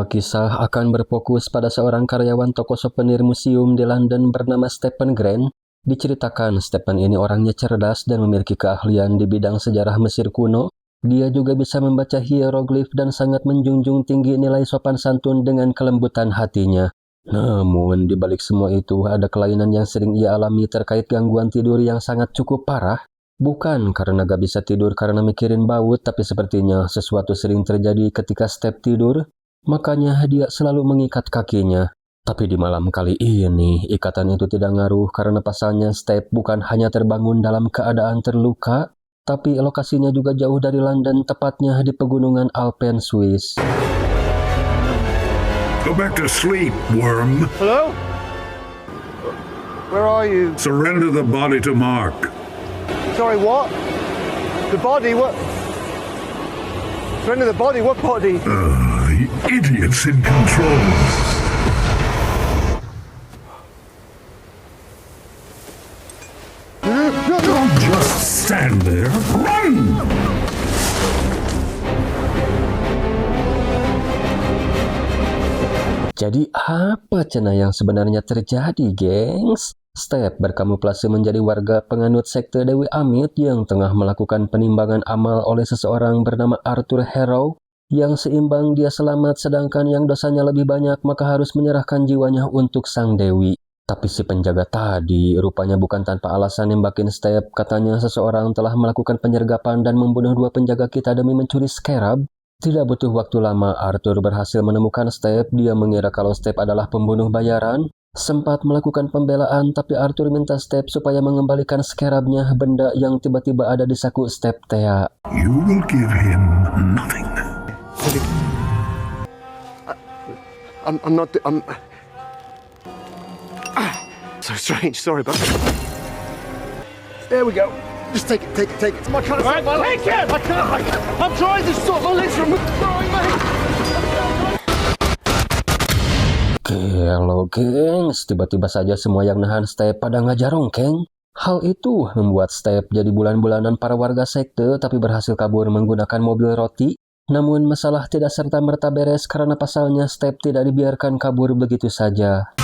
kisah akan berfokus pada seorang karyawan toko souvenir museum di London bernama Stephen Grant. Diceritakan Stephen ini orangnya cerdas dan memiliki keahlian di bidang sejarah Mesir kuno. Dia juga bisa membaca hieroglif dan sangat menjunjung tinggi nilai sopan santun dengan kelembutan hatinya. Namun, di balik semua itu, ada kelainan yang sering ia alami terkait gangguan tidur yang sangat cukup parah. Bukan karena gak bisa tidur karena mikirin baut, tapi sepertinya sesuatu sering terjadi ketika Step tidur. Makanya dia selalu mengikat kakinya. Tapi di malam kali ini, ikatan itu tidak ngaruh karena pasalnya Step bukan hanya terbangun dalam keadaan terluka, tapi lokasinya juga jauh dari London, tepatnya di pegunungan Alpen, Swiss. Go back to sleep, worm. Hello? Where are you? Surrender the body to Mark. Sorry, what? The body? What? Surrender the body? What body? Idiots in control. Don't just stand there. Run! Jadi apa cenah yang sebenarnya terjadi, gengs? Step berkamuflase menjadi warga penganut sekte Dewi Amit yang tengah melakukan penimbangan amal oleh seseorang bernama Arthur Harrow. Yang seimbang dia selamat, sedangkan yang dosanya lebih banyak maka harus menyerahkan jiwanya untuk sang dewi. Tapi si penjaga tadi rupanya bukan tanpa alasan nembakin Step. Katanya seseorang telah melakukan penyergapan dan membunuh 2 penjaga kita demi mencuri scarab. Tidak butuh waktu lama, Arthur berhasil menemukan Step. Dia mengira kalau Step adalah pembunuh bayaran. Sempat melakukan pembelaan, tapi Arthur minta Step supaya mengembalikan scarabnya, benda yang tiba-tiba ada di saku Step Thea. You will give him nothing. I'm not. So strange. Sorry, but there we go. Just take it. It's my kind of. Right, well, take it. I can't. I'm trying to stop my legs from. Sorry, mate. Gelo, gengs, tiba-tiba saja semua yang nahan Step pada ngajarongkeng. Hal itu membuat Step jadi bulan-bulanan para warga sekte, tapi berhasil kabur menggunakan mobil roti. Namun masalah tidak serta-merta beres karena pasalnya Step tidak dibiarkan kabur begitu saja.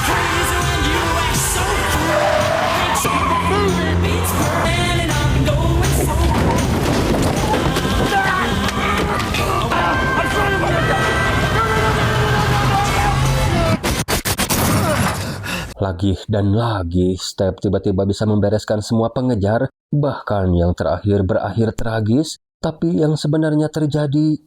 Lagi dan lagi, Step tiba-tiba bisa membereskan semua pengejar, bahkan yang terakhir berakhir tragis. Tapi yang sebenarnya terjadi...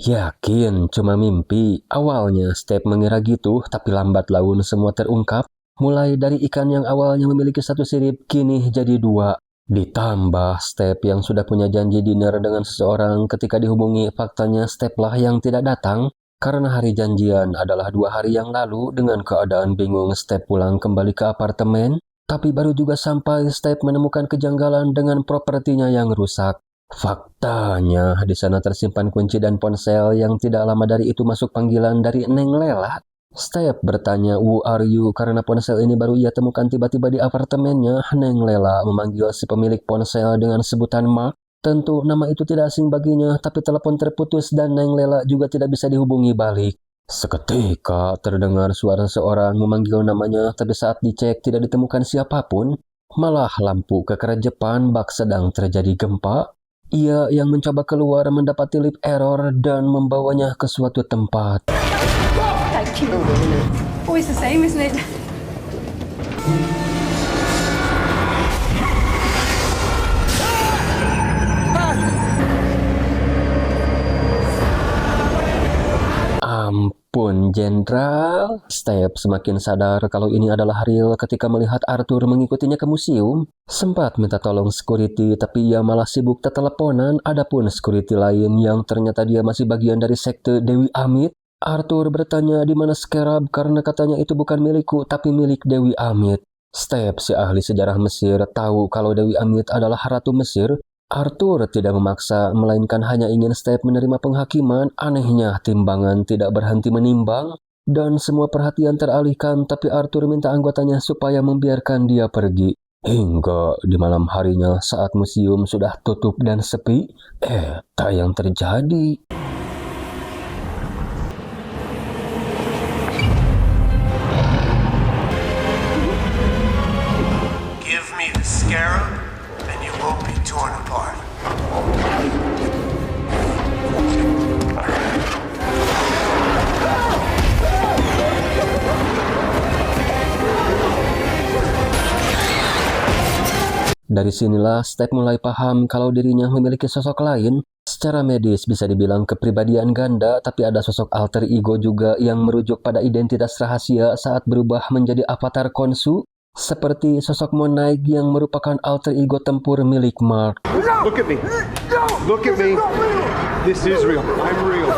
Yakin cuma mimpi. Awalnya Step mengira gitu, tapi lambat laun semua terungkap. Mulai dari ikan yang awalnya memiliki 1 sirip, kini jadi 2. Ditambah Step yang sudah punya janji dinner dengan seseorang, ketika dihubungi faktanya Step lah yang tidak datang. Karena hari janjian adalah 2 hari yang lalu. Dengan keadaan bingung, Step pulang kembali ke apartemen. Tapi baru juga sampai, Step menemukan kejanggalan dengan propertinya yang rusak. Faktanya, di sana tersimpan kunci dan ponsel yang tidak lama dari itu masuk panggilan dari Neng Lela. Step bertanya, "Who are you?" Karena ponsel ini baru ia temukan tiba-tiba di apartemennya. Neng Lela memanggil si pemilik ponsel dengan sebutan Mark. Tentu nama itu tidak asing baginya, tapi telepon terputus dan Neng Lela juga tidak bisa dihubungi balik. Seketika terdengar suara seorang memanggil namanya, tapi saat dicek tidak ditemukan siapapun. Malah lampu kekerejepan bak sedang terjadi gempa. Ia yang mencoba keluar mendapati lift error dan membawanya ke suatu tempat. Thank you. Always the same, isn't it? Ampun, Jenderal. Step semakin sadar kalau ini adalah real ketika melihat Arthur mengikutinya ke museum. Sempat minta tolong security, tapi ia malah sibuk teteleponan. Adapun security lain yang ternyata dia masih bagian dari sekte Dewi Amit. Arthur bertanya di mana scarab karena katanya itu bukan milikku tapi milik Dewi Amit. Step, si ahli sejarah Mesir, tahu kalau Dewi Amit adalah Ratu Mesir. Arthur tidak memaksa, melainkan hanya ingin Step menerima penghakiman. Anehnya, timbangan tidak berhenti menimbang, dan semua perhatian teralihkan, tapi Arthur minta anggotanya supaya membiarkan dia pergi. Hingga di malam harinya saat museum sudah tutup dan sepi, tak yang terjadi. Give me the scarab, and you won't be torn apart. Dari sinilah Step mulai paham kalau dirinya memiliki sosok lain. Secara medis bisa dibilang kepribadian ganda, tapi ada sosok alter ego juga yang merujuk pada identitas rahasia saat berubah menjadi avatar Khonsu, seperti sosok Monaig yang merupakan alter ego tempur milik Mark. Look at me. Look at me. This is real. I'm real.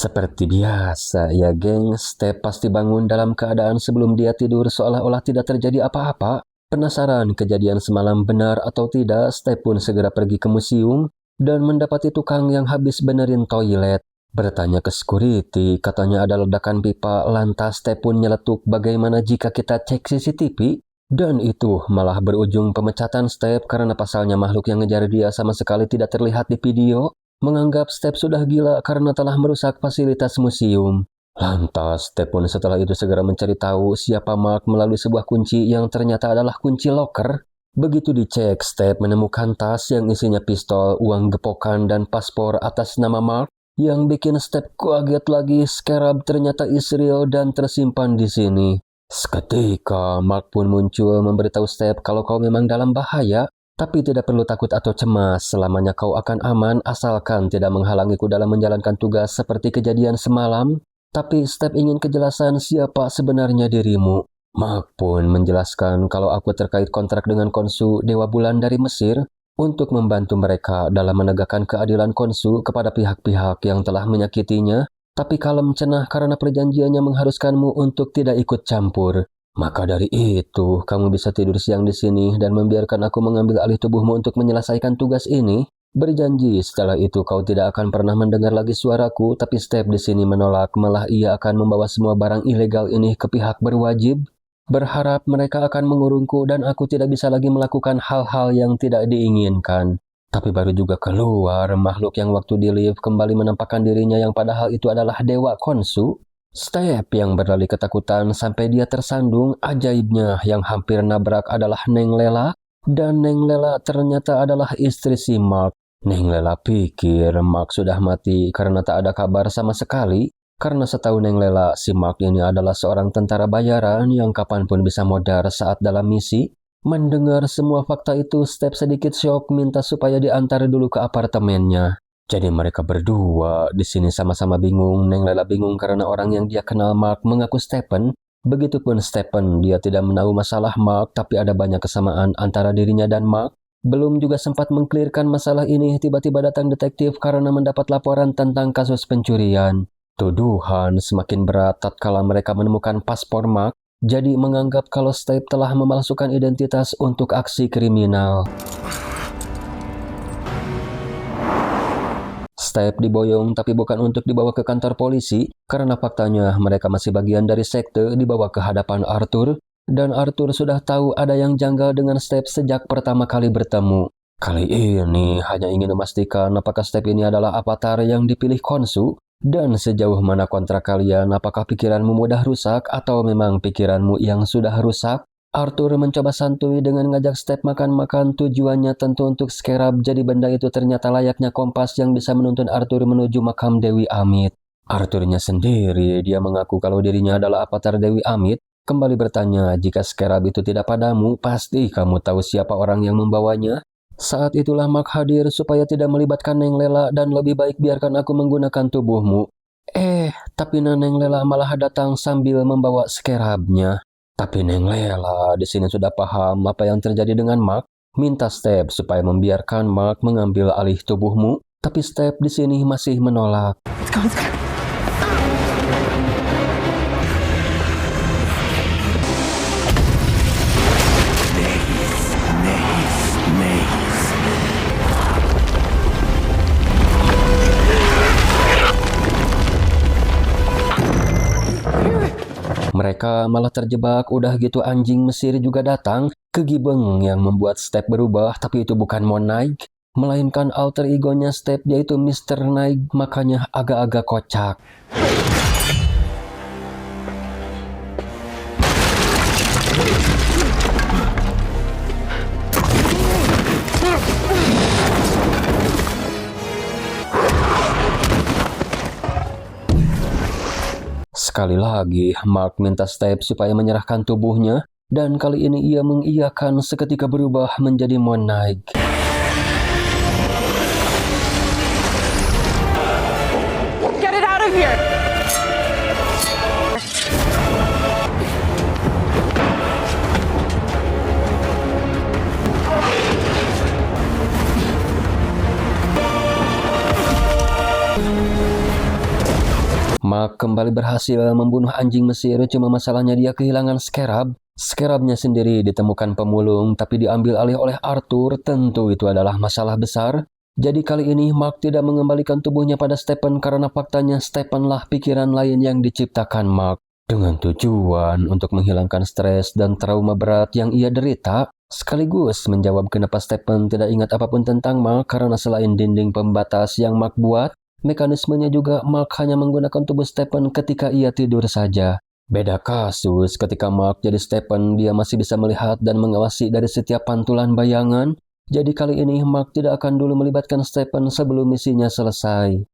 Seperti biasa ya geng, Step pasti bangun dalam keadaan sebelum dia tidur seolah-olah tidak terjadi apa-apa. Penasaran kejadian semalam benar atau tidak, Step pun segera pergi ke museum dan mendapati tukang yang habis benerin toilet. Bertanya ke security, katanya ada ledakan pipa, lantas Step pun nyeletuk bagaimana jika kita cek CCTV. Dan itu malah berujung pemecatan Step karena pasalnya makhluk yang ngejar dia sama sekali tidak terlihat di video. Menganggap Step sudah gila karena telah merusak fasilitas museum. Lantas, Step pun setelah itu segera mencari tahu siapa Mark melalui sebuah kunci yang ternyata adalah kunci locker. Begitu dicek, Step menemukan tas yang isinya pistol, uang gepokan, dan paspor atas nama Mark. Yang bikin Step kaget lagi, scarab ternyata Israel dan tersimpan di sini. Seketika, Mark pun muncul memberitahu Step kalau kau memang dalam bahaya. Tapi tidak perlu takut atau cemas, selamanya kau akan aman asalkan tidak menghalangiku dalam menjalankan tugas seperti kejadian semalam. Tapi Step ingin kejelasan siapa sebenarnya dirimu. Mark pun menjelaskan kalau aku terkait kontrak dengan Khonsu, Dewa Bulan dari Mesir, untuk membantu mereka dalam menegakkan keadilan Khonsu kepada pihak-pihak yang telah menyakitinya. Tapi kalem cenah karena perjanjiannya mengharuskanmu untuk tidak ikut campur. Maka dari itu, kamu bisa tidur siang di sini dan membiarkan aku mengambil alih tubuhmu untuk menyelesaikan tugas ini. Berjanji setelah itu kau tidak akan pernah mendengar lagi suaraku, tapi Step di sini menolak, malah ia akan membawa semua barang ilegal ini ke pihak berwajib. Berharap mereka akan mengurungku dan aku tidak bisa lagi melakukan hal-hal yang tidak diinginkan. Tapi baru juga keluar, makhluk yang waktu di lift kembali menampakkan dirinya yang padahal itu adalah Dewa Khonsu. Step yang berlari ketakutan sampai dia tersandung. Ajaibnya yang hampir nabrak adalah Neng Lela, dan Neng Lela ternyata adalah istri si Mark. Neng Lela pikir Mark sudah mati karena tak ada kabar sama sekali. Karena setahu Neng Lela, si Mark ini adalah seorang tentara bayaran yang kapanpun bisa modar saat dalam misi. Mendengar semua fakta itu, Step sedikit syok minta supaya diantar dulu ke apartemennya. Jadi mereka berdua di sini sama-sama bingung. Neng Lela bingung karena orang yang dia kenal Mark mengaku Stephen. Begitupun Stephen, dia tidak menahu masalah Mark, tapi ada banyak kesamaan antara dirinya dan Mark. Belum juga sempat mengklirkan masalah ini, tiba-tiba datang detektif karena mendapat laporan tentang kasus pencurian. Tuduhan semakin berat tatkala mereka menemukan paspor Mark, jadi menganggap kalau Step telah memalsukan identitas untuk aksi kriminal. Step diboyong tapi bukan untuk dibawa ke kantor polisi, karena faktanya mereka masih bagian dari sekte, dibawa ke hadapan Arthur, dan Arthur sudah tahu ada yang janggal dengan Step sejak pertama kali bertemu. Kali ini hanya ingin memastikan apakah Step ini adalah avatar yang dipilih Khonsu, dan sejauh mana kontrak kalian, apakah pikiranmu mudah rusak atau memang pikiranmu yang sudah rusak? Arthur mencoba santuy dengan ngajak Step makan-makan, tujuannya tentu untuk scarab, jadi benda itu ternyata layaknya kompas yang bisa menuntun Arthur menuju makam Dewi Amit. Arthurnya sendiri, dia mengaku kalau dirinya adalah avatar Dewi Amit, kembali bertanya, jika scarab itu tidak padamu, pasti kamu tahu siapa orang yang membawanya? Saat itulah Mark hadir supaya tidak melibatkan Neng Lela dan lebih baik biarkan aku menggunakan tubuhmu. Tapi Neng Lela malah datang sambil membawa scarabnya. Tapi Neng Lela di sini sudah paham apa yang terjadi dengan Mark. Minta Step supaya membiarkan Mark mengambil alih tubuhmu, tapi Step di sini masih menolak. Let's go, let's go. Mereka malah terjebak, udah gitu anjing Mesir juga datang ke Gibeng yang membuat Step berubah, tapi itu bukan Moon Knight, melainkan alter egonya Step yaitu Mr. Knight, makanya agak-agak kocak. Sekali lagi, Mark minta Step supaya menyerahkan tubuhnya, dan kali ini ia mengiyakan seketika berubah menjadi Moon Knight. Get it out of here! Mark kembali berhasil membunuh anjing Mesir, cuma masalahnya dia kehilangan scarab. Scarabnya sendiri ditemukan pemulung, tapi diambil alih oleh Arthur. Tentu itu adalah masalah besar. Jadi kali ini Mark tidak mengembalikan tubuhnya pada Stephen karena faktanya Stephen lah pikiran lain yang diciptakan Mark. Dengan tujuan untuk menghilangkan stres dan trauma berat yang ia derita, sekaligus menjawab kenapa Stephen tidak ingat apapun tentang Mark karena selain dinding pembatas yang Mark buat, mekanismenya juga Mark hanya menggunakan tubuh Stephen ketika ia tidur saja. Beda kasus ketika Mark jadi Stephen, dia masih bisa melihat dan mengawasi dari setiap pantulan bayangan. Jadi kali ini Mark tidak akan dulu melibatkan Stephen sebelum misinya selesai.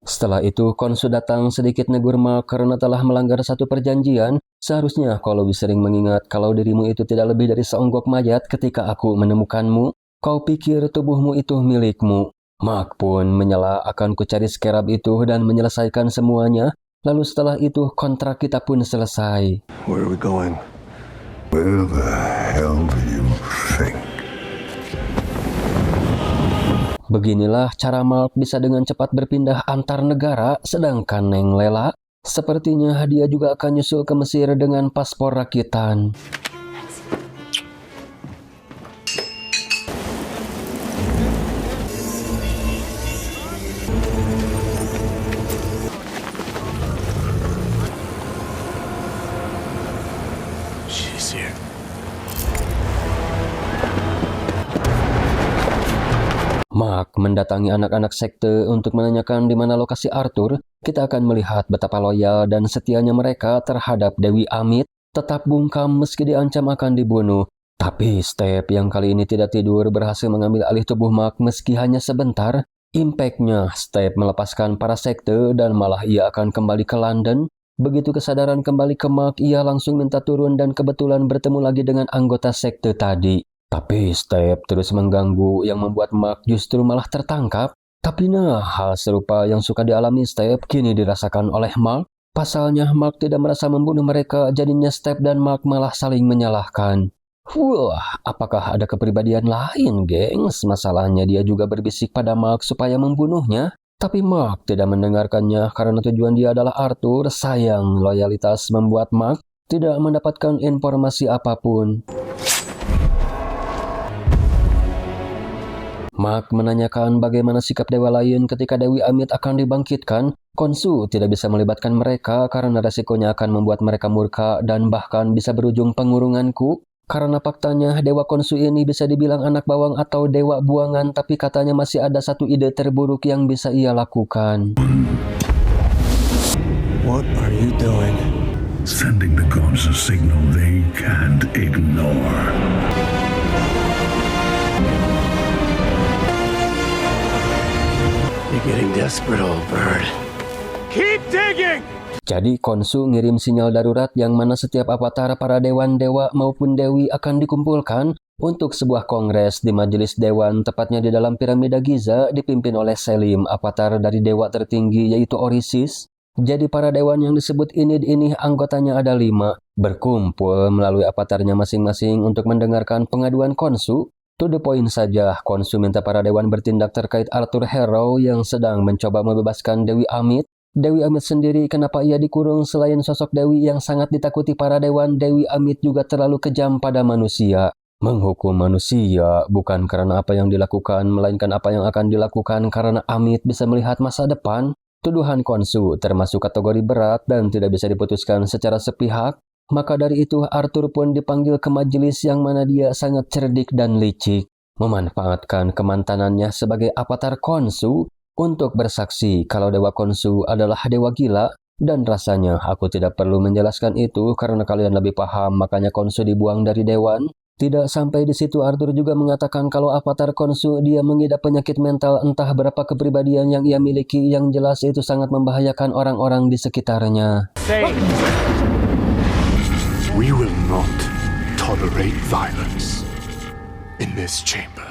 Setelah itu, Khonshu datang sedikit negur Mark karena telah melanggar satu perjanjian. Seharusnya kau lebih sering mengingat kalau dirimu itu tidak lebih dari seonggok mayat ketika aku menemukanmu. Kau pikir tubuhmu itu milikmu. Mark pun menyela akan ku cari scarab itu dan menyelesaikan semuanya. Lalu setelah itu kontrak kita pun selesai. Where are we going? Where the hell do you think? Beginilah cara Mark bisa dengan cepat berpindah antar negara, sedangkan Neng Lela sepertinya dia juga akan nyusul ke Mesir dengan paspor rakitan. She's here. Mark mendatangi anak-anak sekte untuk menanyakan di mana lokasi Arthur. Kita akan melihat betapa loyal dan setianya mereka terhadap Dewi Amit, tetap bungkam meski diancam akan dibunuh. Tapi Step yang kali ini tidak tidur berhasil mengambil alih tubuh Mark meski hanya sebentar. Impact-nya, Step melepaskan para sekte dan malah ia akan kembali ke London. Begitu kesadaran kembali ke Mark, ia langsung minta turun dan kebetulan bertemu lagi dengan anggota sekte tadi. Tapi Step terus mengganggu yang membuat Mark justru malah tertangkap. Tapi hal serupa yang suka dialami Step kini dirasakan oleh Mark. Pasalnya Mark tidak merasa membunuh mereka, jadinya Step dan Mark malah saling menyalahkan. Wah, apakah ada kepribadian lain, gengs? Masalahnya dia juga berbisik pada Mark supaya membunuhnya. Tapi Mark tidak mendengarkannya karena tujuan dia adalah Arthur. Sayang, loyalitas membuat Mark tidak mendapatkan informasi apapun. Mark menanyakan bagaimana sikap dewa lain ketika Dewi Amit akan dibangkitkan. Khonshu tidak bisa melibatkan mereka karena resikonya akan membuat mereka murka dan bahkan bisa berujung pengurunganku. Karena faktanya Dewa Khonshu ini bisa dibilang anak bawang atau dewa buangan, tapi katanya masih ada satu ide terburuk yang bisa ia lakukan. What are you doing? Sending the gods a signal they can't ignore. You're getting desperate, old bird. Keep digging! Jadi Khonshu ngirim sinyal darurat yang mana setiap avatar para dewan-dewa maupun dewi akan dikumpulkan. untuk sebuah kongres di majelis dewan, tepatnya di dalam piramida Giza, dipimpin oleh Selim, avatar dari dewa tertinggi yaitu Orisis. Jadi para dewan yang disebut ini anggotanya ada 5, berkumpul melalui avatarnya masing-masing untuk mendengarkan pengaduan Khonshu. To the point saja, Khonshu minta para dewan bertindak terkait Arthur Harrow yang sedang mencoba membebaskan Dewi Amit. Dewi Amit sendiri, kenapa ia dikurung? Selain sosok Dewi yang sangat ditakuti para dewan, Dewi Amit juga terlalu kejam pada manusia. Menghukum manusia bukan karena apa yang dilakukan, melainkan apa yang akan dilakukan karena Amit bisa melihat masa depan. Tuduhan Khonshu termasuk kategori berat dan tidak bisa diputuskan secara sepihak. Maka dari itu Arthur pun dipanggil ke majelis yang mana dia sangat cerdik dan licik, memanfaatkan kemantanannya sebagai avatar Khonshu untuk bersaksi kalau Dewa Khonshu adalah dewa gila. Dan rasanya aku tidak perlu menjelaskan itu karena kalian lebih paham, makanya Khonshu dibuang dari dewan. Tidak sampai di situ, Arthur juga mengatakan kalau avatar Khonshu dia mengidap penyakit mental, entah berapa kepribadian yang ia miliki, yang jelas itu sangat membahayakan orang-orang di sekitarnya. We will not tolerate violence in this chamber.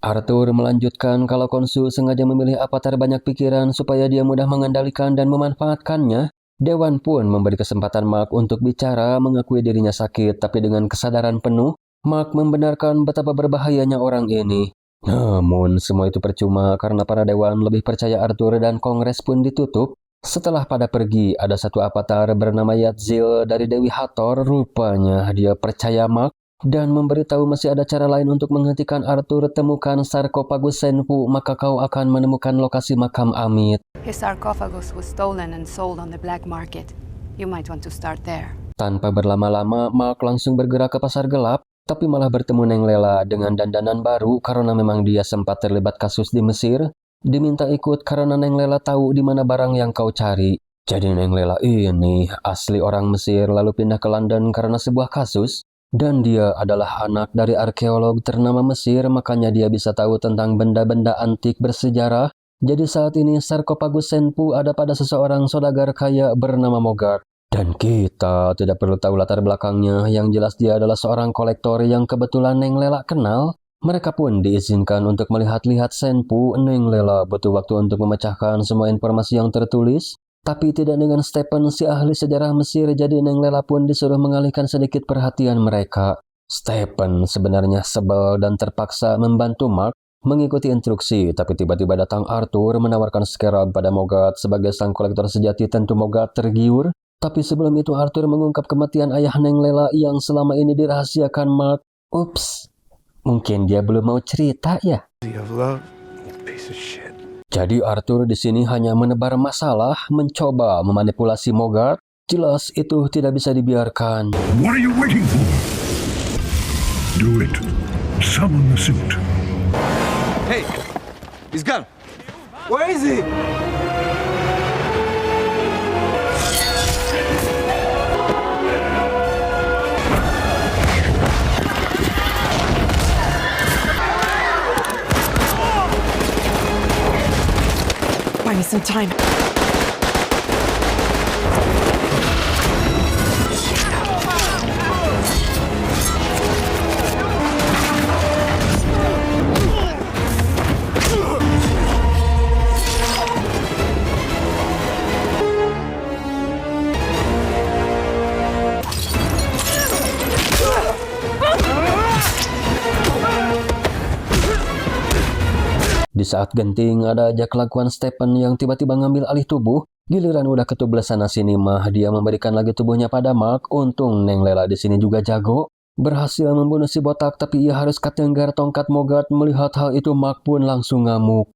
Arthur melanjutkan kalau Khonshu sengaja memilih avatar banyak pikiran supaya dia mudah mengendalikan dan memanfaatkannya. Dewan pun memberi kesempatan Mark untuk bicara, mengakui dirinya sakit, tapi dengan kesadaran penuh, Mark membenarkan betapa berbahayanya orang ini. Namun semua itu percuma karena para dewan lebih percaya Arthur dan kongres pun ditutup. Setelah pada pergi, ada satu avatar bernama Yatzil dari Dewi Hathor. Rupanya dia percaya Mark dan memberitahu masih ada cara lain untuk menghentikan Arthur. Temukan sarkofagus Senpu, maka kau akan menemukan lokasi makam Amit. His sarcophagus was stolen and sold on the black market. You might want to start there. Tanpa berlama-lama, Mark langsung bergerak ke pasar gelap, tapi malah bertemu Neng Lela dengan dandanan baru karena memang dia sempat terlibat kasus di Mesir. Diminta ikut karena Neng Lela tahu di mana barang yang kau cari. Jadi Neng Lela ini asli orang Mesir lalu pindah ke London karena sebuah kasus. Dan dia adalah anak dari arkeolog ternama Mesir, makanya dia bisa tahu tentang benda-benda antik bersejarah. Jadi saat ini sarkofagus Senpu ada pada seseorang saudagar kaya bernama Mogart. Dan kita tidak perlu tahu latar belakangnya, yang jelas dia adalah seorang kolektor yang kebetulan Neng Lela kenal. Mereka pun diizinkan untuk melihat-lihat Senpu. Neng Lela butuh waktu untuk memecahkan semua informasi yang tertulis, tapi tidak dengan Stephen, si ahli sejarah Mesir. Jadi Neng Lela pun disuruh mengalihkan sedikit perhatian mereka. Stephen sebenarnya sebel dan terpaksa membantu Mark mengikuti instruksi, tapi tiba-tiba datang Arthur menawarkan scarab pada Mogart. Sebagai sang kolektor sejati, tentu Mogart tergiur. Tapi sebelum itu Arthur mengungkap kematian ayah Neng Lela yang selama ini dirahasiakan Mark. Ups. Mungkin dia belum mau cerita ya. Jadi Arthur di sini hanya menebar masalah, mencoba memanipulasi Mogart. Jelas itu tidak bisa dibiarkan. What are you waiting for? Do it. Summon the suit. Hey, he's gone. Where is he? Buy me some time. Di saat genting ada aja kelakuan Stephen yang tiba-tiba ngambil alih tubuh. Giliran udah ketubel sana sini mah dia memberikan lagi tubuhnya pada Mark. Untung Neng Lela di sini juga jago, berhasil membunuh si botak, tapi ia harus katenggar tongkat Mogart. Melihat hal itu Mark pun langsung ngamuk.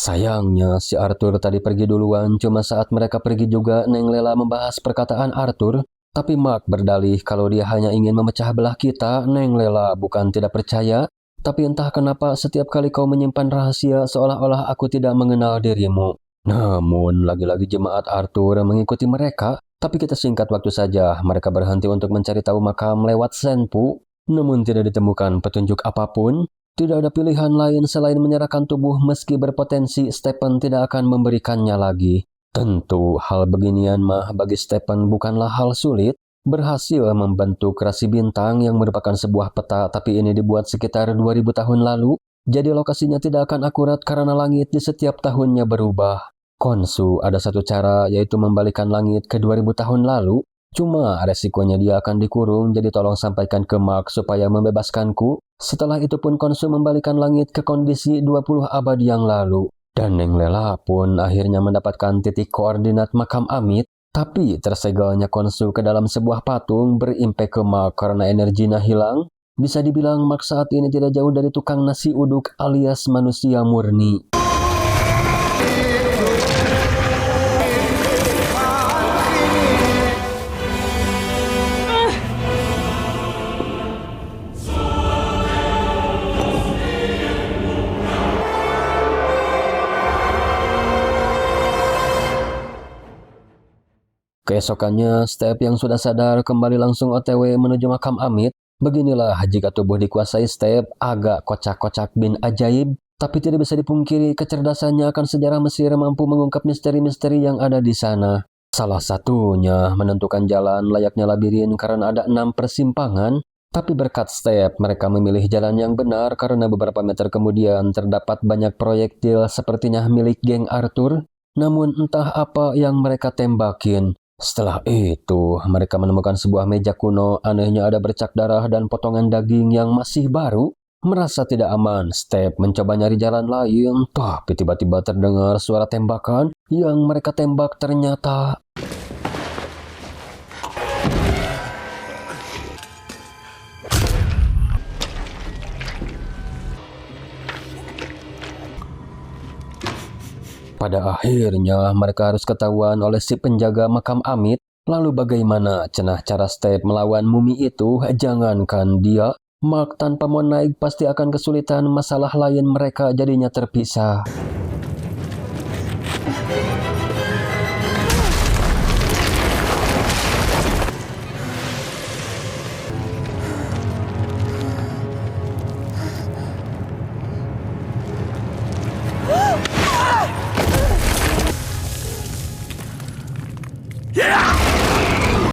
Sayangnya si Arthur tadi pergi duluan, cuma saat mereka pergi juga Neng Lela membahas perkataan Arthur. Tapi Mark berdalih kalau dia hanya ingin memecah belah kita. Neng Lela bukan tidak percaya, tapi entah kenapa setiap kali kau menyimpan rahasia seolah-olah aku tidak mengenal dirimu. Namun lagi-lagi jemaat Arthur mengikuti mereka. Tapi kita singkat waktu saja, mereka berhenti untuk mencari tahu makam lewat Senpu. Namun tidak ditemukan petunjuk apapun. Tidak ada pilihan lain selain menyerahkan tubuh meski berpotensi Stephen tidak akan memberikannya lagi. Tentu hal beginian mah bagi Stephen bukanlah hal sulit. Berhasil membentuk rasi bintang yang merupakan sebuah peta, tapi ini dibuat sekitar 2000 tahun lalu. Jadi lokasinya tidak akan akurat karena langit di setiap tahunnya berubah. Khonshu ada satu cara, yaitu membalikan langit ke 2000 tahun lalu. Cuma resikonya dia akan dikurung, jadi tolong sampaikan ke Mark supaya membebaskanku. Setelah itu pun Khonshu membalikan langit ke kondisi 20 abad yang lalu. Dan Neng Lela pun akhirnya mendapatkan titik koordinat makam Amit. Tapi tersegalnya Khonshu ke dalam sebuah patung berimpact ke Mark karena energinya hilang. Bisa dibilang Mark saat ini tidak jauh dari tukang nasi uduk alias manusia murni. Keesokannya, Step yang sudah sadar kembali langsung OTW menuju makam Amit. Beginilah jika tubuh dikuasai Step, agak kocak-kocak bin ajaib, tapi tidak bisa dipungkiri kecerdasannya akan sejarah Mesir mampu mengungkap misteri-misteri yang ada di sana. Salah satunya menentukan jalan layaknya labirin karena ada 6 persimpangan, tapi berkat Step mereka memilih jalan yang benar karena beberapa meter kemudian terdapat banyak proyektil sepertinya milik geng Arthur, namun entah apa yang mereka tembakin. Setelah itu, mereka menemukan sebuah meja kuno, anehnya ada bercak darah dan potongan daging yang masih baru. Merasa tidak aman, Step mencoba nyari jalan lain, tapi tiba-tiba terdengar suara tembakan yang mereka tembak ternyata... Pada akhirnya mereka harus ketahuan oleh si penjaga makam Amit. Lalu bagaimana cenah cara Step melawan mumi itu? Jangankan dia, Mark tanpa mau naik pasti akan kesulitan, masalah lain mereka jadinya terpisah.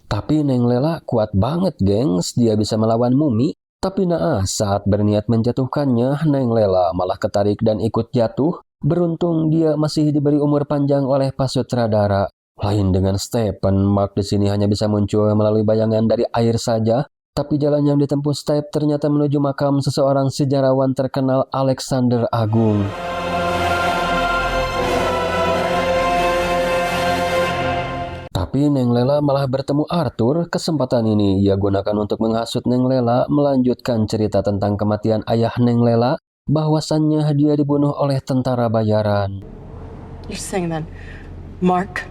Tapi Neng Lela kuat banget, gengs. Dia bisa melawan mumi. Tapi naas saat berniat menjatuhkannya, Neng Lela malah ketarik dan ikut jatuh. Beruntung dia masih diberi umur panjang oleh Pak Sutradara. Lain dengan Stephen, Mark di sini hanya bisa muncul melalui bayangan dari air saja. Tapi jalan yang ditempuh Step ternyata menuju makam seseorang sejarawan terkenal, Alexander Agung. Tapi Neng Lela malah bertemu Arthur. Kesempatan ini ia gunakan untuk menghasut Neng Lela melanjutkan cerita tentang kematian ayah Neng Lela, bahwasannya dia dibunuh oleh tentara bayaran. You're saying that Mark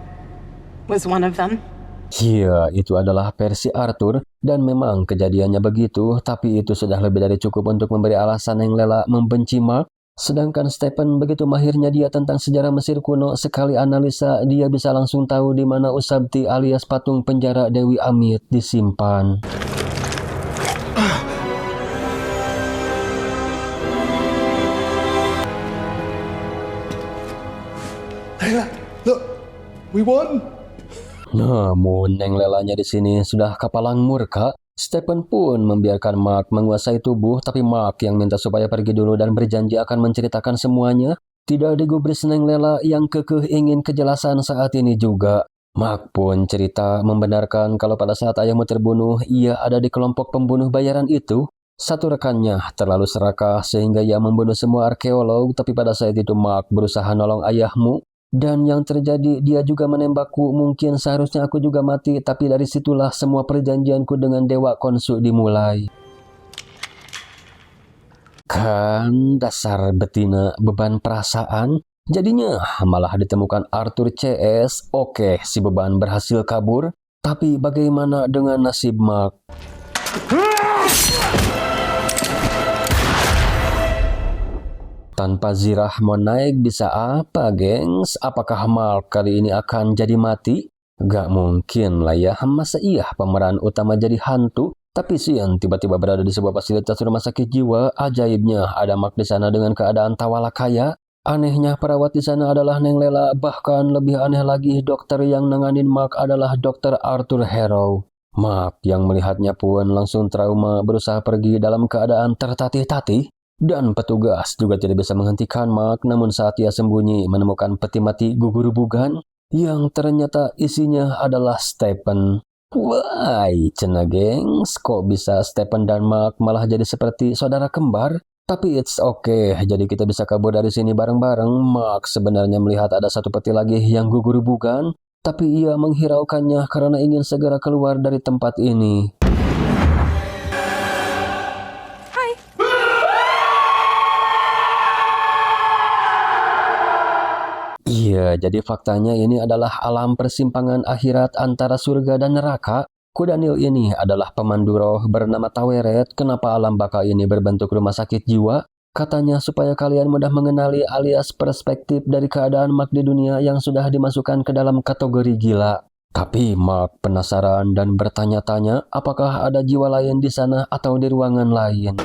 was one of them? Iya, itu adalah versi Arthur dan memang kejadiannya begitu, tapi itu sudah lebih dari cukup untuk memberi alasan Neng Lela membenci Mark. Sedangkan Stephen begitu mahirnya dia tentang sejarah Mesir kuno, sekali analisa dia bisa langsung tahu di mana Ushabti alias patung penjara Dewi Amit disimpan. Layla, look, we won. Namun Neng Lelanya di sini sudah kapalang murka. Stephen pun membiarkan Mark menguasai tubuh, tapi Mark yang minta supaya pergi dulu dan berjanji akan menceritakan semuanya. Tidak digubris Neng Lela yang kekeh ingin kejelasan saat ini juga. Mark pun cerita membenarkan kalau pada saat ayahmu terbunuh, ia ada di kelompok pembunuh bayaran itu. Satu rekannya terlalu serakah sehingga ia membunuh semua arkeolog, tapi pada saat itu Mark berusaha nolong ayahmu. Dan yang terjadi, dia juga menembakku. Mungkin seharusnya aku juga mati, tapi dari situlah semua perjanjianku dengan Dewa Khonshu dimulai. Kan dasar betina beban perasaan. Jadinya malah ditemukan Arthur CS. Oke, si beban berhasil kabur. Tapi bagaimana dengan nasib Mark? Tanpa Zirah mau naik bisa apa, gengs? Apakah Mark kali ini akan jadi mati? Gak mungkin lah ya, masa iya pemeran utama jadi hantu? Tapi Sean tiba-tiba berada di sebuah fasilitas rumah sakit jiwa. Ajaibnya, ada Mark di sana dengan keadaan tawala kaya. Anehnya, perawat di sana adalah Neng Lela. Bahkan lebih aneh lagi, dokter yang nanganin Mark adalah Dr. Arthur Harrow. Mark yang melihatnya pun langsung trauma, berusaha pergi dalam keadaan tertatih-tatih. Dan petugas juga tidak bisa menghentikan Mark, namun saat ia sembunyi menemukan peti mati gugur bugan yang ternyata isinya adalah Stephen. Wah, cena gengs, kok bisa Stephen dan Mark malah jadi seperti saudara kembar? Tapi it's okay, jadi kita bisa kabur dari sini bareng-bareng. Mark sebenarnya melihat ada satu peti lagi yang gugur bugan, tapi ia menghiraukannya karena ingin segera keluar dari tempat ini. Iya, jadi faktanya ini adalah alam persimpangan akhirat antara surga dan neraka. Kudanil ini adalah pemandu roh bernama Taweret. Kenapa alam baka ini berbentuk rumah sakit jiwa? Katanya supaya kalian mudah mengenali alias perspektif dari keadaan Mark di dunia yang sudah dimasukkan ke dalam kategori gila. Tapi Mark penasaran dan bertanya-tanya apakah ada jiwa lain di sana atau di ruangan lain.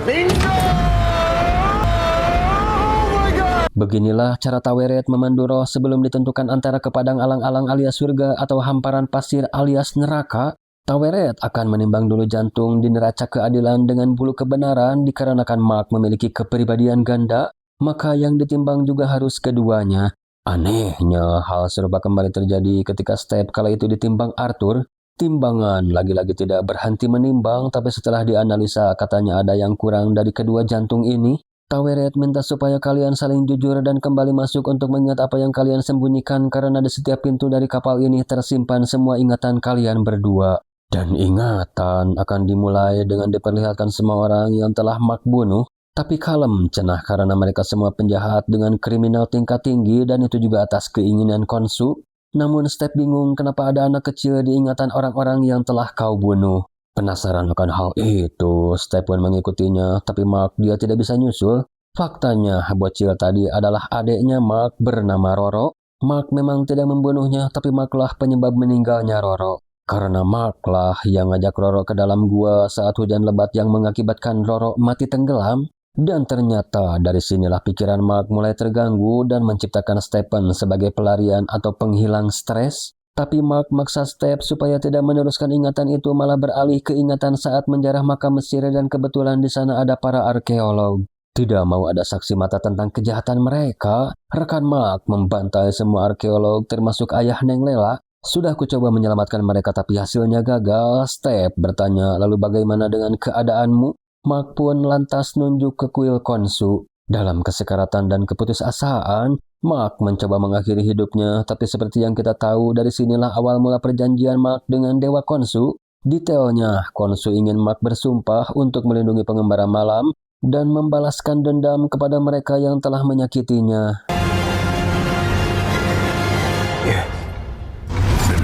Beginilah cara Taweret memandu roh sebelum ditentukan antara ke padang alang-alang alias surga atau hamparan pasir alias neraka. Taweret akan menimbang dulu jantung di neraca keadilan dengan bulu kebenaran. Dikarenakan Mark memiliki kepribadian ganda, maka yang ditimbang juga harus keduanya. Anehnya, hal serupa kembali terjadi ketika Step kala itu ditimbang Arthur. Timbangan lagi-lagi tidak berhenti menimbang, tapi setelah dianalisa katanya ada yang kurang dari kedua jantung ini. Taweret minta supaya kalian saling jujur dan kembali masuk untuk mengingat apa yang kalian sembunyikan karena di setiap pintu dari kapal ini tersimpan semua ingatan kalian berdua. Dan ingatan akan dimulai dengan diperlihatkan semua orang yang telah Mark bunuh. Tapi kalem cenah karena mereka semua penjahat dengan kriminal tingkat tinggi dan itu juga atas keinginan Khonsu. Namun Step bingung kenapa ada anak kecil di ingatan orang-orang yang telah kau bunuh. Penasaran akan hal itu, Step pun mengikutinya, tapi Mark dia tidak bisa nyusul. Faktanya, bocil tadi adalah adiknya Mark bernama Roro. Mark memang tidak membunuhnya, tapi Mark lah penyebab meninggalnya Roro. Karena Mark lah yang ngajak Roro ke dalam gua saat hujan lebat yang mengakibatkan Roro mati tenggelam. Dan ternyata dari sinilah pikiran Mark mulai terganggu dan menciptakan Stephen sebagai pelarian atau penghilang stres. Tapi Mark maksa Step supaya tidak meneruskan ingatan itu, malah beralih ke ingatan saat menjarah makam Mesir dan kebetulan di sana ada para arkeolog. Tidak mau ada saksi mata tentang kejahatan mereka, rekan Mark membantai semua arkeolog termasuk ayah Neng Lela. Sudah ku coba menyelamatkan mereka tapi hasilnya gagal. Step bertanya, lalu bagaimana dengan keadaanmu? Mark pun lantas nunjuk ke kuil Khonsu. Dalam kesekaratan dan keputusasaan, Mark mencoba mengakhiri hidupnya, tapi seperti yang kita tahu, dari sinilah awal mula perjanjian Mark dengan Dewa Khonsu. Detailnya, Khonsu ingin Mark bersumpah untuk melindungi pengembara malam dan membalaskan dendam kepada mereka yang telah menyakitinya.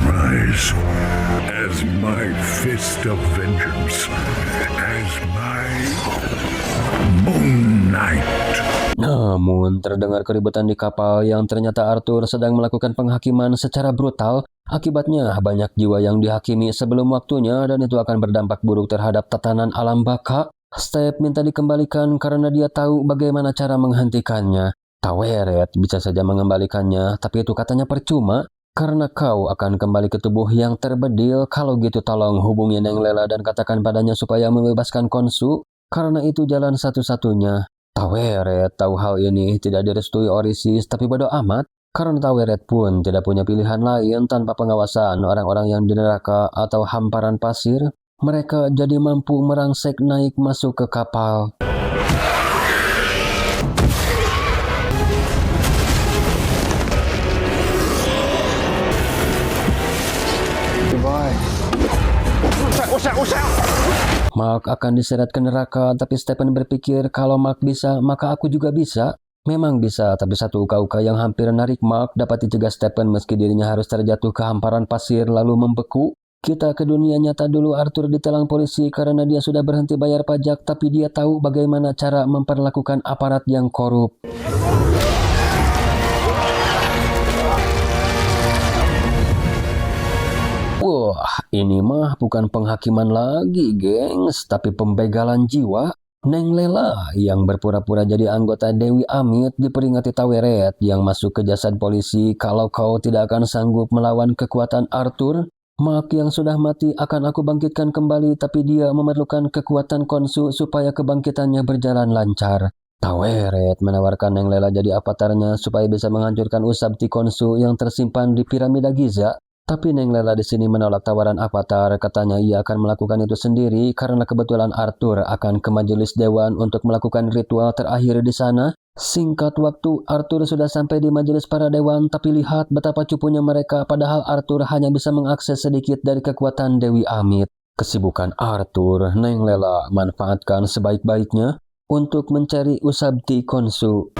Rise as my fist of vengeance, as my Moon Knight. Namun, terdengar keributan di kapal yang ternyata Arthur sedang melakukan penghakiman secara brutal. Akibatnya, banyak jiwa yang dihakimi sebelum waktunya dan itu akan berdampak buruk terhadap tatanan alam baka. Step minta dikembalikan karena dia tahu bagaimana cara menghentikannya. Taweret bisa saja mengembalikannya, tapi itu katanya percuma. Karena kau akan kembali ke tubuh yang terbedil. Kalau gitu tolong hubungi Neng Lela dan katakan padanya supaya membebaskan Khonsu. Karena itu jalan satu-satunya. Taweret tahu hal ini tidak direstui Orisis, tapi bodoh amat. Karena Taweret pun tidak punya pilihan lain tanpa pengawasan orang-orang yang di neraka atau hamparan pasir. Mereka jadi mampu merangsek naik masuk ke kapal. Mark akan diseret ke neraka, tapi Stephen berpikir kalau Mark bisa, maka aku juga bisa. Memang bisa, tapi satu uka-uka yang hampir narik Mark dapat dicegah Stephen meski dirinya harus terjatuh ke hamparan pasir lalu membeku. Kita ke dunia nyata dulu. Arthur ditilang polisi karena dia sudah berhenti bayar pajak, tapi dia tahu bagaimana cara memperlakukan aparat yang korup. Wah, ini mah bukan penghakiman lagi, gengs, tapi pembegalan jiwa. Neng Lela yang berpura-pura jadi anggota Dewi Amit diperingati Taweret yang masuk ke jasad polisi kalau kau tidak akan sanggup melawan kekuatan Arthur. Mark yang sudah mati akan aku bangkitkan kembali, tapi dia memerlukan kekuatan Khonshu supaya kebangkitannya berjalan lancar. Taweret menawarkan Neng Lela jadi avatarnya supaya bisa menghancurkan usabti Khonshu yang tersimpan di piramida Giza. Tapi Neng Lela di sini menolak tawaran avatar, katanya ia akan melakukan itu sendiri karena kebetulan Arthur akan ke majelis dewan untuk melakukan ritual terakhir di sana. Singkat waktu, Arthur sudah sampai di majelis para dewan, tapi lihat betapa cupunya mereka padahal Arthur hanya bisa mengakses sedikit dari kekuatan Dewi Amit. Kesibukan Arthur, Neng Lela manfaatkan sebaik-baiknya untuk mencari usabti Khonshu.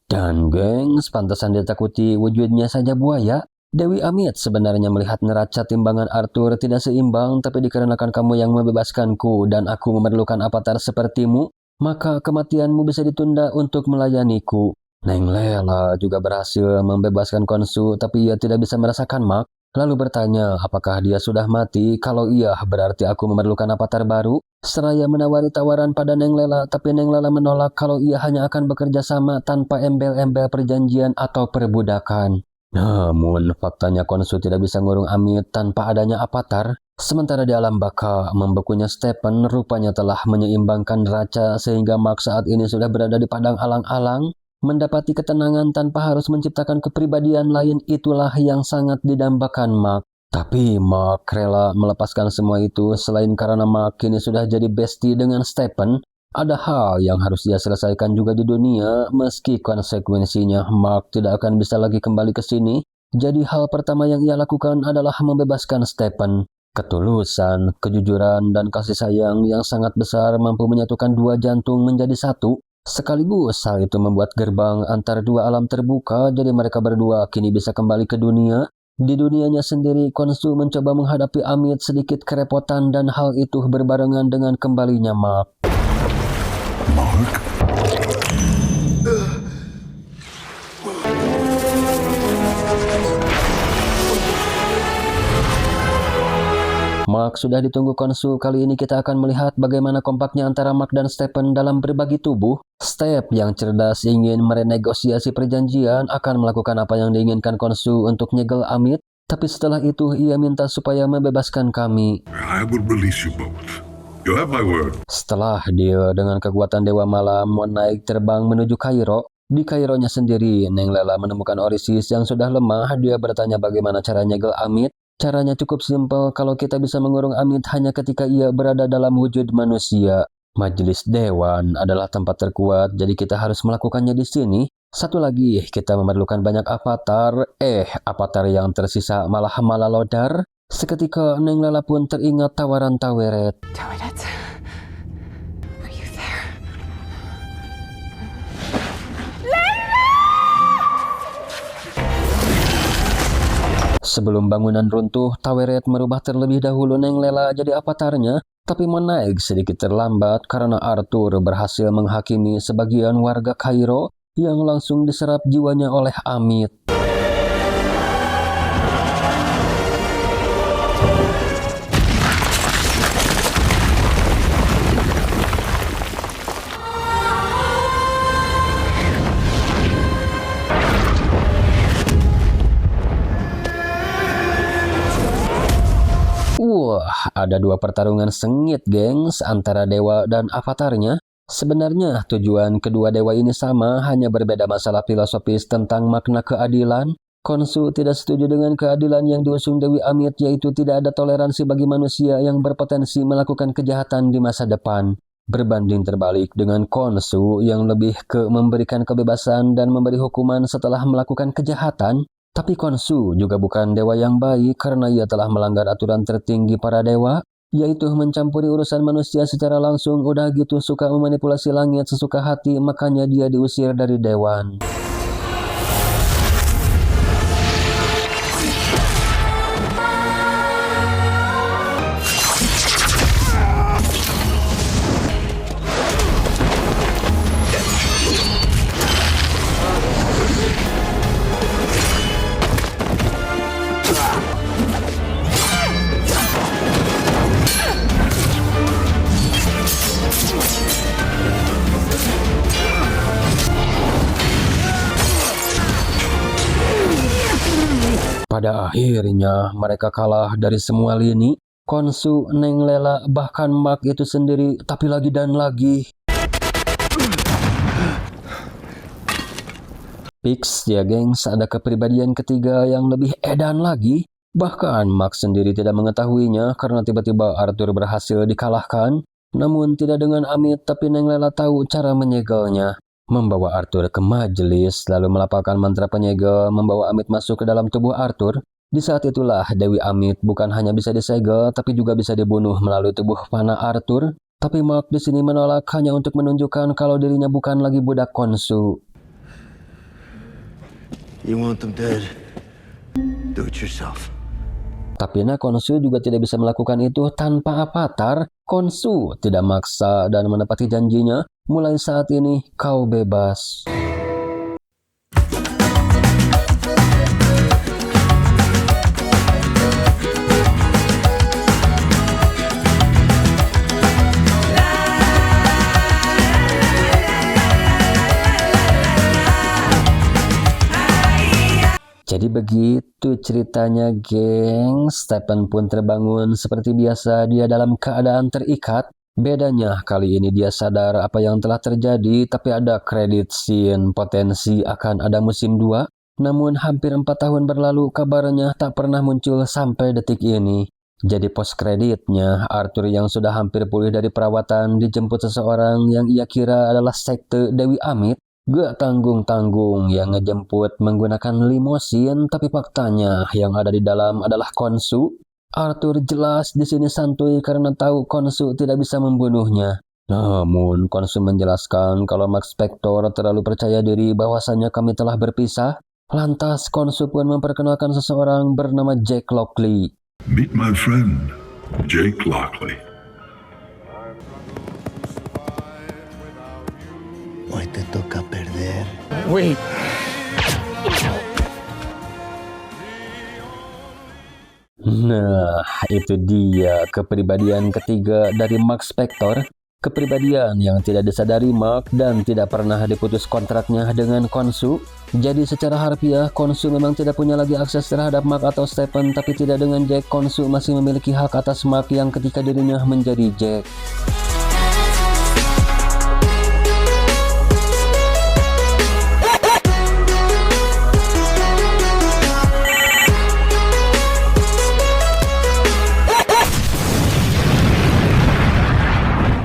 Dan gengs, pantasan ditakuti wujudnya saja buaya. Dewi Amit sebenarnya melihat neraca timbangan Arthur tidak seimbang, tapi dikarenakan kamu yang membebaskanku dan aku memerlukan avatar sepertimu, maka kematianmu bisa ditunda untuk melayaniku. Neng Lela juga berhasil membebaskan Khonshu, tapi ia tidak bisa merasakan Mark. Lalu bertanya apakah dia sudah mati. Kalau iya, berarti aku memerlukan avatar baru. Seraya menawari tawaran pada Neng Lela, tapi Neng Lela menolak kalau ia hanya akan bekerja sama tanpa embel-embel perjanjian atau perbudakan. Namun, faktanya Khonshu tidak bisa ngurung Amit tanpa adanya avatar. Sementara di alam baka, membekunya Stephen rupanya telah menyeimbangkan neraca sehingga Mark saat ini sudah berada di padang alang-alang. Mendapati ketenangan tanpa harus menciptakan kepribadian lain, itulah yang sangat didambakan Mark. Tapi Mark rela melepaskan semua itu selain karena Mark kini sudah jadi bestie dengan Stephen. Ada hal yang harus dia selesaikan juga di dunia, meski konsekuensinya Mark tidak akan bisa lagi kembali ke sini. Jadi hal pertama yang ia lakukan adalah membebaskan Stephen. Ketulusan, kejujuran, dan kasih sayang yang sangat besar mampu menyatukan dua jantung menjadi satu. Sekaligus hal itu membuat gerbang antara dua alam terbuka, jadi mereka berdua kini bisa kembali ke dunia. Di dunianya sendiri, Khonshu mencoba menghadapi Amit sedikit kerepotan dan hal itu berbarengan dengan kembalinya Mark. Mark sudah ditunggu Khonshu. Kali ini kita akan melihat bagaimana kompaknya antara Mark dan Stephen dalam berbagi tubuh. Step yang cerdas ingin merenegosiasi perjanjian akan melakukan apa yang diinginkan Khonshu untuk nyegel Amit. Tapi setelah itu ia minta supaya membebaskan kami. I will release you both. You have my word. Setelah dia dengan kekuatan Dewa Malam naik terbang menuju Kairo. Di Kaironya sendiri, Neng Lela menemukan Orisis yang sudah lemah. Dia bertanya bagaimana cara nyegel Amit. Caranya cukup simpel, kalau kita bisa mengurung Amit hanya ketika ia berada dalam wujud manusia. Majelis Dewan adalah tempat terkuat, jadi kita harus melakukannya di sini. Satu lagi, kita memerlukan banyak avatar. Avatar yang tersisa malah lodar. Seketika Neng Lela pun teringat tawaran Taweret. Taweret, are you there? Sebelum bangunan runtuh, Taweret merubah terlebih dahulu Neng Lela jadi avatarnya, tapi menaik sedikit terlambat karena Arthur berhasil menghakimi sebagian warga Kairo yang langsung diserap jiwanya oleh Amit. Wah, ada dua pertarungan sengit, gengs, antara dewa dan avatarnya. Sebenarnya tujuan kedua dewa ini sama, hanya berbeda masalah filosofis tentang makna keadilan. Khonshu tidak setuju dengan keadilan yang diusung Dewi Amit, yaitu tidak ada toleransi bagi manusia yang berpotensi melakukan kejahatan di masa depan. Berbanding terbalik dengan Khonshu yang lebih ke memberikan kebebasan dan memberi hukuman setelah melakukan kejahatan. Tapi Khonshu juga bukan dewa yang baik karena ia telah melanggar aturan tertinggi para dewa, yaitu mencampuri urusan manusia secara langsung. Udah gitu suka memanipulasi langit sesuka hati, makanya dia diusir dari dewan. Pada akhirnya mereka kalah dari semua lini. Khonsu, Neng Lela, bahkan Mark itu sendiri, tapi lagi dan lagi. Fix ya gengs, ada kepribadian ketiga yang lebih edan lagi. Bahkan Mark sendiri tidak mengetahuinya karena tiba-tiba Arthur berhasil dikalahkan. Namun tidak dengan Amit, tapi Neng Lela tahu cara menyegelnya. Membawa Arthur ke majelis, lalu melafalkan mantra penyegel, membawa Amit masuk ke dalam tubuh Arthur. Di saat itulah Dewi Amit bukan hanya bisa disegel, tapi juga bisa dibunuh melalui tubuh panah Arthur. Tapi Mark di sini menolak hanya untuk menunjukkan kalau dirinya bukan lagi budak Khonsu. You want them dead? Do it yourself. Tapi Khonsu juga tidak bisa melakukan itu tanpa Avatar. Khonsu tidak maksa dan menepati janjinya. Mulai saat ini kau bebas. Jadi begitu ceritanya, geng. Stephen pun terbangun seperti biasa, dia dalam keadaan terikat. Bedanya kali ini dia sadar apa yang telah terjadi, tapi ada credit scene potensi akan ada musim 2. Namun hampir 4 tahun berlalu, kabarnya tak pernah muncul sampai detik ini. Jadi post kreditnya, Arthur yang sudah hampir pulih dari perawatan dijemput seseorang yang ia kira adalah sekte Dewi Amit. Gak tanggung-tanggung yang ngejemput menggunakan limosin, tapi faktanya yang ada di dalam adalah Khonsu. Arthur jelas di sini santuy karena tahu Khonsu tidak bisa membunuhnya. Namun Khonsu menjelaskan kalau Mark Spector terlalu percaya diri bahwasanya kami telah berpisah. Lantas Khonsu pun memperkenalkan seseorang bernama Jake Lockley. Meet my friend, Jake Lockley. Hoy te toca perder. Wait. Nah, itu dia kepribadian ketiga dari Mark Spector. Kepribadian yang tidak disadari Mark dan tidak pernah diputus kontraknya dengan Khonsu. Jadi secara harfiah, Khonsu memang tidak punya lagi akses terhadap Mark atau Stephen, tapi tidak dengan Jack. Khonsu masih memiliki hak atas Mark yang ketika dirinya menjadi Jack.